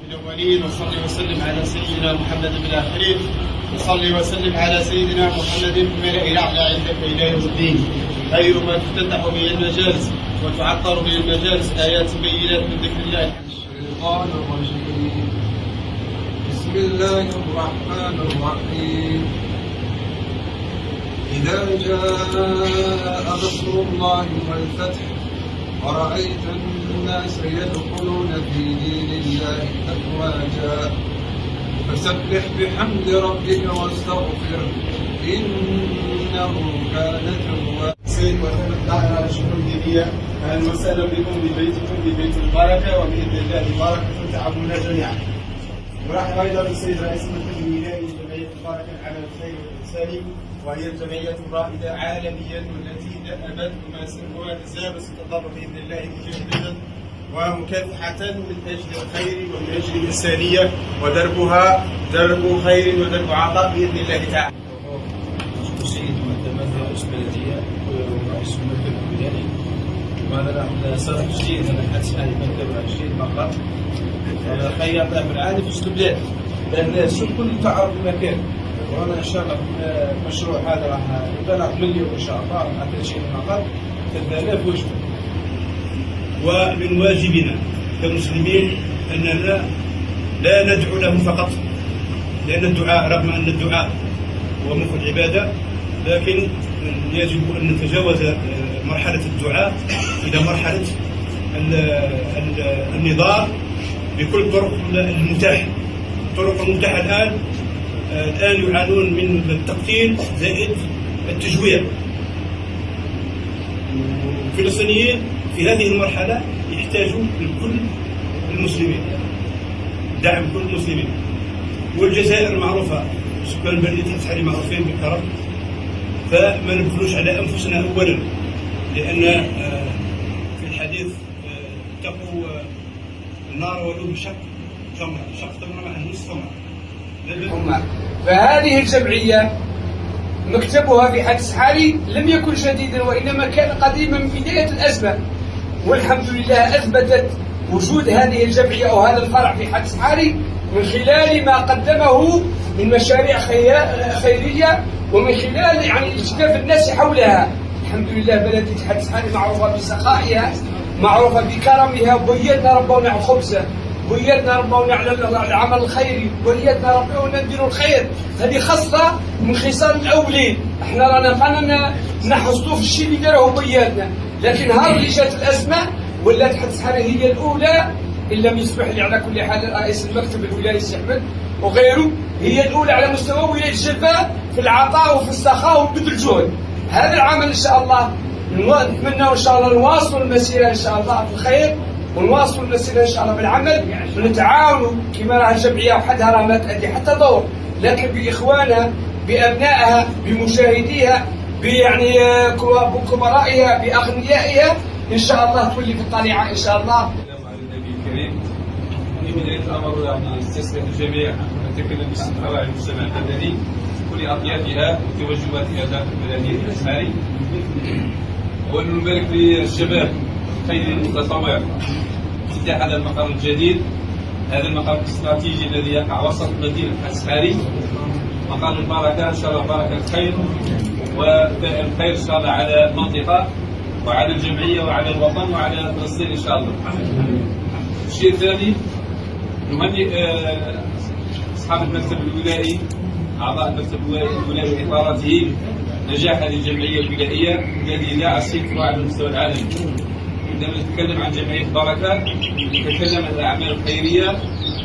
الأولين وصلي وسلم على سيدنا محمد بالآخرين وصلي وسلم على سيدنا محمد في الملأ الأعلى عندك إلى يوم الدين. خير ما تفتتح به المجالس وتعطر به المجالس آيات بينات من ذكر الله. الشيطان الرجيم. بسم الله الرحمن الرحيم. إذا جاء نصر الله والفتح ورأيت الناس يدخلون في دين الله أفواجا فسبح بحمد ربك واستغفره إنه كان توابا. سيد وثبت الدائرة للشؤون الدينية، أهلا وسهلا بكم ببيتكم ببيت البركة، وبإذن الله بركة تعمنا جميعا. نرحب أيضا بالسيد رئيس المركز الولايي لجمعية البركة على الخير الإنساني، وهي الجمعية الرائدة عالميا والتي دأبت وما تزال ستظل بإذن الله مجددا ومكافحة من أجل الخير ومن أجل الإنسانية، ودربها درب خير ودرب عطاء بإذن الله تعالى. السيد مهتم رئيس البلدية ورئيس المكتب الولايي، وأنا صراحة جديد أنا حدث عن المكتب جديد مقر خير أمر عالي في وسط البلاد، لأن الناس الكل تعرف المكان، وأنا إن شاء الله المشروع هذا راح يبلغ مليون إن شاء الله، راح تنشئ المقر 3000 وجبة. ومن واجبنا كمسلمين أننا لا ندعو لهم فقط، لأن الدعاء رغم أن الدعاء هو مخ العبادة، لكن يجب أن نتجاوز مرحلة الدعاء إلى مرحلة النضال بكل الطرق المتاحة. الطرق المتاحة الآن يعانون من التقتيل زائد التجويع. الفلسطينيين في هذه المرحلة يحتاجوا لكل المسلمين، دعم كل المسلمين. والجزائر معروفة، سكان البلدية الحالي معروفين بالكرم، فما نبخلوش على أنفسنا أولا، لأن في الحديث اتقوا النار ولو بشق تمرة، شق تمرة مع نصف تمرة. فهذه الجمعية مكتبها في حدث حالي لم يكن جديدا، وإنما كان قديما من بداية الأزمة، والحمد لله أثبتت وجود هذه الجمعية أو هذا الفرع في حدث حالي من خلال ما قدمه من مشاريع خيرية، ومن خلال يعني التفاف الناس حولها. الحمد لله بلدية حدث حالي معروفة بسخائها، معروفة بكرمها، بيتنا ربونا على الخبزة، بيتنا ربونا على العمل الخيري، بيتنا ربونا نديروا الخير. هذه خاصة من خصال الأولين. احنا رانا نحصلوا في الشيء اللي داروه بياتنا، لكن هذه اللي جات الأزمة ولات حدث حالي هي الأولى، إن لم يسمح لي على كل حال رئيس المكتب الولايي سي أحمد وغيره، هي الأولى على مستوى ولاية جلفة في العطاء وفي السخاء وبذل الجهد. هذا العمل إن شاء الله نتمنى إن شاء الله نواصلوا المسيرة إن شاء الله في الخير، ونواصلوا المسيرة إن شاء الله بالعمل، ونتعاونوا كما راه الجمعية وحدها راه ما تأدي حتى دور، لكن بإخوانها بأبنائها بمشاهديها يعني بكبرائها بأغنيائها إن شاء الله تولي في الطليعة إن شاء الله. السلام على النبي الكريم. في بداية الأمر يعني استسلم الجميع أن نتكلم باسم قواعد المجتمع المدني كل أطيافها وتوجهاتها داخل البلدية الحالي، وأن نبارك للشباب خير المتطوع افتتاح هذا المقر الجديد، هذا المقر الاستراتيجي الذي يقع وسط مدينة حدث حالي، مقر البركة. إن شاء الله بركة الخير ودائم الخير إن شاء الله على المنطقة وعلى الجمعية وعلى الوطن وعلى فلسطين إن شاء الله. الشيء الثاني نهنئ أصحاب المكتب الولائي، أعضاء المكتب الولائي وإطاراته نجاح هذه الجمعية الولائية التي لا أصيب على المستوى العالمي. عندما نتكلم عن جمعية بركة نتكلم عن الأعمال الخيرية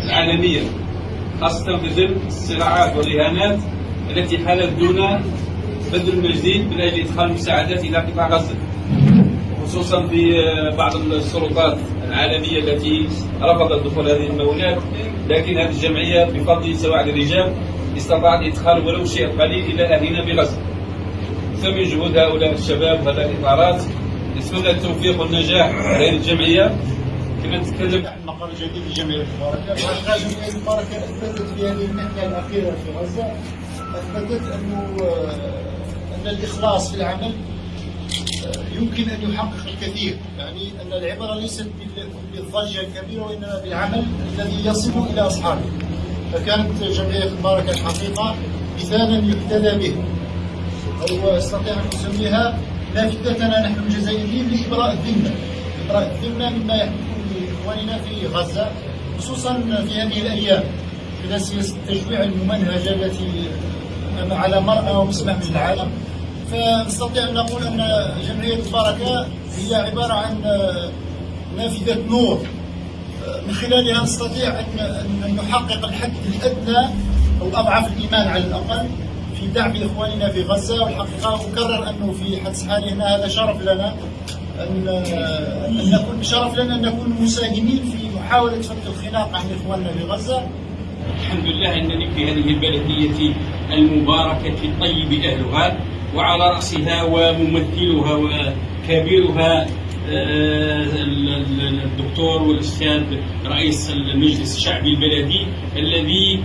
العالمية، خاصة في ظل الصراعات والإهانات التي حالت دون بذل المجهود من أجل إدخال المساعدات إلى قطاع غزة، خصوصا في بعض السلطات العالمية التي رفضت دخول هذه المؤونات، لكن هذه الجمعية بفضل سواعد الرجال استطاعت إدخال ولو شيء قليل إلى أهلنا بغزة. ثمن جهود هؤلاء الشباب وهذه الإطارات. نتمنى التوفيق والنجاح لهذه الجمعية. كما نتكلم عن مقر جديد لجمعية البركة. جمعية البركة أثبتت في هذه المحنة الأخيرة في غزة، أثبتت أن الإخلاص في العمل يمكن أن يحقق الكثير. يعني أن العبرة ليست بالضجة الكبيرة وإنما بالعمل الذي يصل إلى أصحابه. فكانت جمعية البركة الحقيقة مثالا يقتدى به، أو أستطيع أن أسميها لافتتنا نحن الجزائريين لإبراء الذمة، إبراء الذمة مما يحدث لإخواننا في غزة، خصوصا في هذه الأيام إلى سياسة التجويع الممنهجة التي على مرأى ومسمع من العالم. فنستطيع أن نقول أن جمعية البركة هي عبارة عن نافذة نور، من خلالها نستطيع أن نحقق الحد الأدنى أو أضعف الإيمان على الأقل في دعم إخواننا في غزة. والحقيقة أكرر أنه في حدث حالي هنا هذا شرف لنا أن نكون مساهمين في محاولة فك الخناق عن إخواننا في غزة. الحمد لله أنني في هذه البلدية المباركة الطيب أهلها، وعلى رأسها وممثلها وكبيرها الدكتور والأستاذ رئيس المجلس الشعبي البلدي، الذي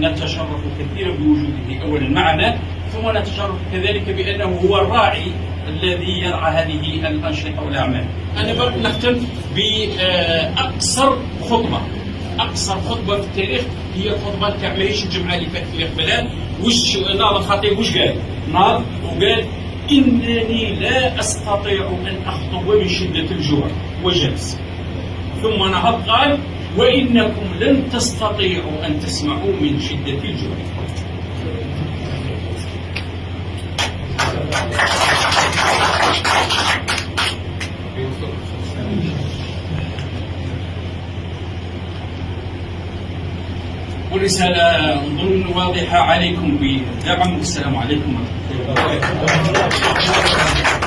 نتشرف كثيرا بوجوده أولا معنا، ثم نتشرف كذلك بأنه هو الراعي الذي يرعى هذه الأنشطة والأعمال. أنا نختم بأقصر خطبة في التاريخ، هي الخطبة تاع ماهيش الجمعة اللي فاتت اللي قبلها. وش ناظر الخطيب وش قال؟ ناظر وقال إنني لا أستطيع أن أخطب من شدة الجوع، وجلس. ثم نهض قال وإنكم لن تستطيعوا أن تسمعوا من شدة الجوع. ورسالة نظن واضحة عليكم بدعم. السلام عليكم ورحمة الله وبركاته.